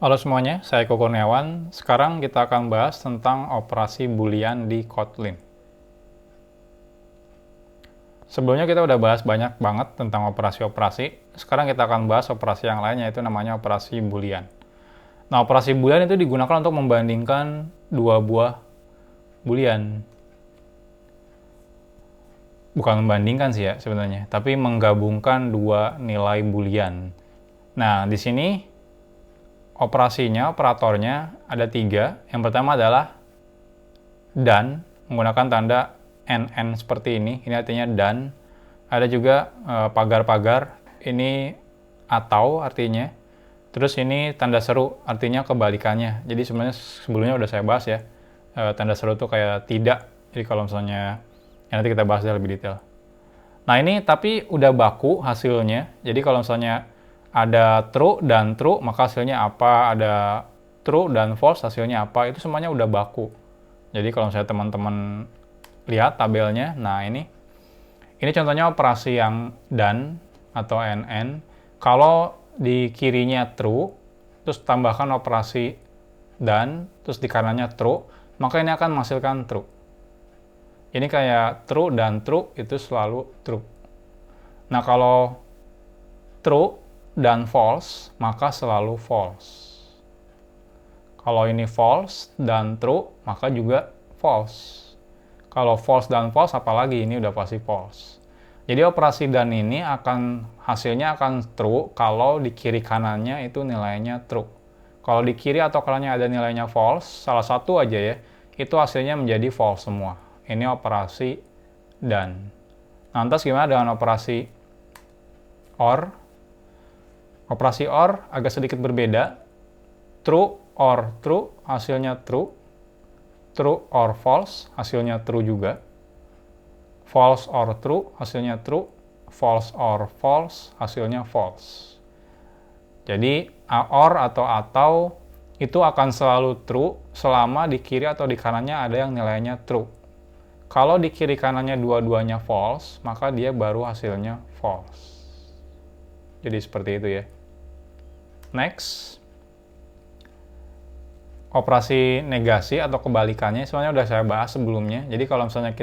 Halo semuanya, saya Koko Kurniawan. Sekarang kita akan bahas tentang operasi boolean di Kotlin. Sebelumnya kita udah bahas banyak banget tentang operasi-operasi. Sekarang kita akan bahas operasi yang lain, yaitu namanya operasi boolean. Nah, operasi boolean itu digunakan untuk membandingkan dua buah boolean. Bukan membandingkan sih ya sebenarnya, tapi menggabungkan dua nilai boolean. Nah, di sini operatornya ada tiga. Yang pertama adalah dan, menggunakan tanda NN seperti ini artinya dan. Ada juga pagar-pagar, ini atau artinya. Terus ini tanda seru, artinya kebalikannya. Jadi sebenarnya sebelumnya udah saya bahas ya, tanda seru itu kayak tidak. Jadi kalau misalnya, ya nanti kita bahas lebih detail. Nah ini tapi udah baku hasilnya. Jadi kalau misalnya ada true dan true, maka hasilnya apa? Ada true dan false, hasilnya apa? Itu semuanya udah baku. Jadi kalau misalnya teman-teman lihat tabelnya, nah ini contohnya operasi yang dan atau NN. Kalau di kirinya true, terus tambahkan operasi dan, terus di kanannya true, maka ini akan menghasilkan true. Ini kayak true dan true itu selalu true. Nah kalau true dan false, maka selalu false. Kalau ini false dan true, maka juga false. Kalau false dan false, apalagi ini udah pasti false. Jadi operasi dan ini hasilnya akan true kalau di kiri kanannya itu nilainya true. Kalau di kiri atau kanannya ada nilainya false, salah satu aja ya, itu hasilnya menjadi false semua. Ini operasi dan. Lantas gimana dengan operasi OR? Operasi OR agak sedikit berbeda. True or true, hasilnya true. True or false, hasilnya true juga. False or true, hasilnya true. False or false, hasilnya false. Jadi or atau itu akan selalu true selama di kiri atau di kanannya ada yang nilainya true. Kalau di kiri kanannya dua-duanya false, maka dia baru hasilnya false. Jadi seperti itu ya. Next. Operasi negasi atau kebalikannya sebenarnya udah saya bahas sebelumnya. Jadi kalau misalnya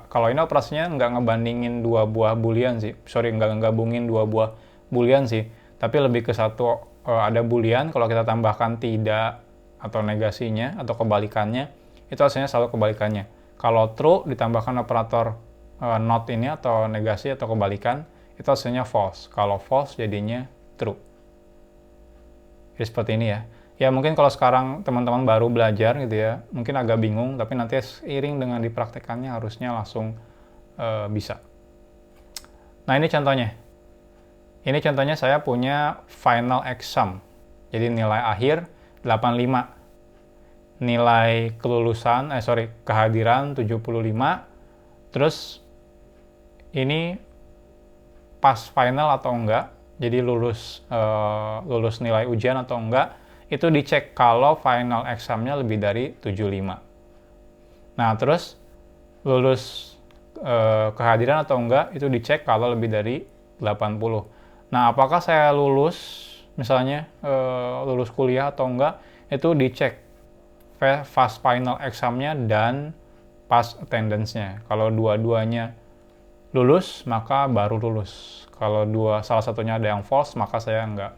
kalau ini operasinya nggak ngebandingin dua buah boolean sih, nggak gabungin dua buah boolean sih, tapi lebih ke satu, ada boolean, kalau kita tambahkan tidak atau negasinya atau kebalikannya, itu hasilnya selalu kebalikannya. Kalau true ditambahkan operator not ini atau negasi atau kebalikan, itu hasilnya false. Kalau false jadinya true. Jadi seperti ini ya. Ya mungkin kalau sekarang teman-teman baru belajar gitu ya, mungkin agak bingung, tapi nanti seiring dengan dipraktekannya harusnya langsung bisa. Nah ini contohnya. Ini contohnya saya punya final exam. Jadi nilai akhir 85. Nilai kehadiran 75. Terus ini pas final atau enggak, jadi lulus nilai ujian atau enggak, itu dicek kalau final examnya lebih dari 75. Nah, terus lulus kehadiran atau enggak, itu dicek kalau lebih dari 80. Nah, apakah saya lulus, misalnya lulus kuliah atau enggak, itu dicek fast final examnya dan pass attendance-nya. Kalau dua-duanya lulus, maka baru lulus. Kalau salah satunya ada yang false, maka saya enggak.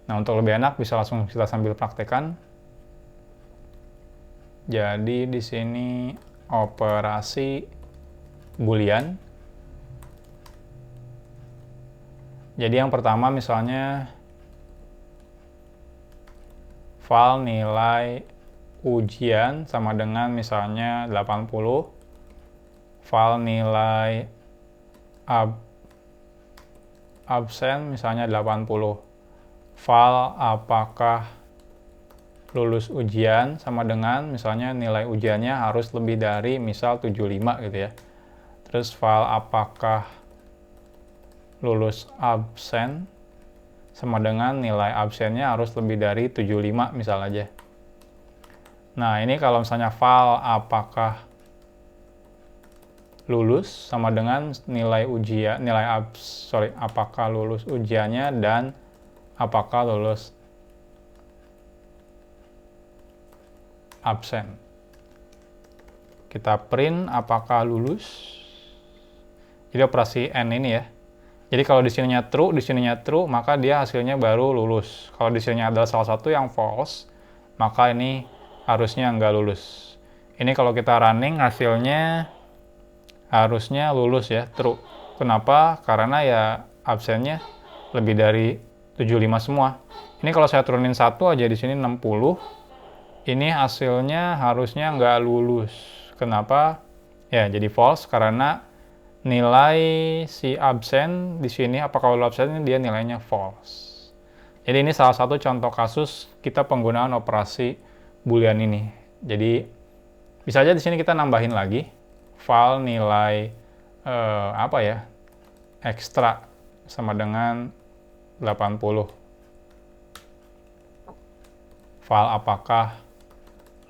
Nah, untuk lebih enak bisa langsung kita sambil praktekan. Jadi di sini operasi boolean. Jadi yang pertama misalnya file nilai ujian sama dengan misalnya 80. File nilai absen misalnya 80. File apakah lulus ujian sama dengan misalnya nilai ujiannya harus lebih dari misal 75 gitu ya. Terus file apakah lulus absen sama dengan nilai absennya harus lebih dari 75 misal aja. Nah ini kalau misalnya file apakah lulus sama dengan nilai apakah lulus ujiannya dan apakah lulus absen. Kita print apakah lulus. Jadi operasi AND ini ya. Jadi kalau di sininya true, di sininya true, maka dia hasilnya baru lulus. Kalau di sininya adalah salah satu yang false, maka ini harusnya nggak lulus. Ini kalau kita running hasilnya harusnya lulus ya, true. Kenapa? Karena ya absennya lebih dari 75 semua. Ini kalau saya turunin satu aja di sini 60, ini hasilnya harusnya nggak lulus. Kenapa? Ya jadi false karena nilai si absen di sini, apakah lulus absen ini dia nilainya false. Jadi ini salah satu contoh kasus kita penggunaan operasi boolean ini. Jadi bisa aja di sini kita nambahin lagi file nilai ekstra sama dengan 80. File apakah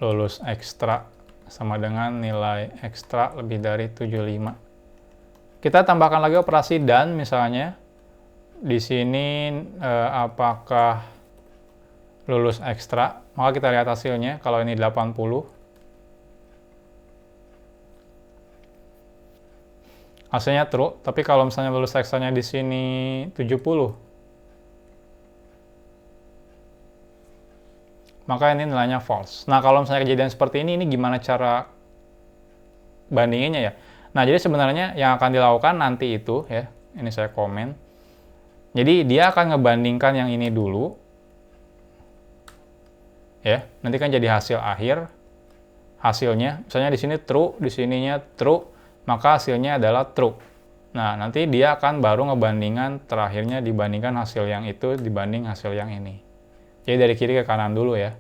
lulus ekstra sama dengan nilai ekstra lebih dari 75. Kita tambahkan lagi operasi dan misalnya di sini apakah lulus ekstra, maka kita lihat hasilnya. Kalau ini 80, hasilnya true, tapi kalau misalnya lulus ekstranya di sini 70, maka ini nilainya false. Nah, kalau misalnya kejadian seperti ini gimana cara bandinginnya ya? Nah, jadi sebenarnya yang akan dilakukan nanti itu ya, ini saya komen. Jadi dia akan ngebandingkan yang ini dulu. Ya, nanti kan jadi hasil akhir. Hasilnya, misalnya di sini true, di sininya true, maka hasilnya adalah true. Nah, nanti dia akan baru ngebandingkan terakhirnya dibandingkan hasil yang itu dibanding hasil yang ini. Jadi dari kiri ke kanan dulu ya.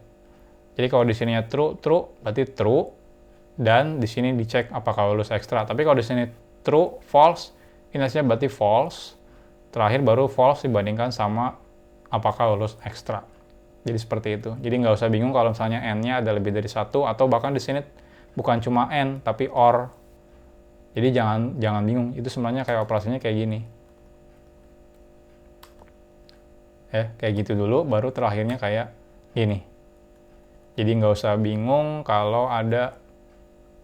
Jadi kalau di sininya true, true, berarti true. Dan di sini dicek apakah lulus ekstra. Tapi kalau di sini true, false, ini hasilnya berarti false. Terakhir baru false dibandingkan sama apakah lulus ekstra. Jadi seperti itu. Jadi nggak usah bingung kalau misalnya n-nya ada lebih dari satu, atau bahkan di sini bukan cuma n, tapi or. Jadi jangan bingung. Itu sebenarnya kayak operasinya kayak gini. Ya, kayak gitu dulu, baru terakhirnya kayak gini. Jadi nggak usah bingung kalau ada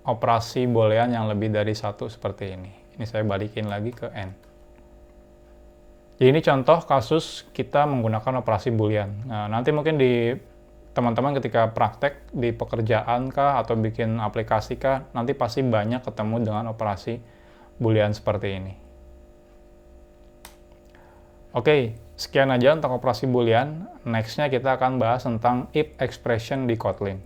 operasi boolean yang lebih dari satu seperti ini. Ini saya balikin lagi ke n. Jadi ini contoh kasus kita menggunakan operasi boolean. Nah, nanti mungkin di teman-teman ketika praktek di pekerjaan kah atau bikin aplikasi kah, nanti pasti banyak ketemu dengan operasi boolean seperti ini. Oke, sekian aja untuk operasi boolean. Next-nya kita akan bahas tentang if expression di Kotlin.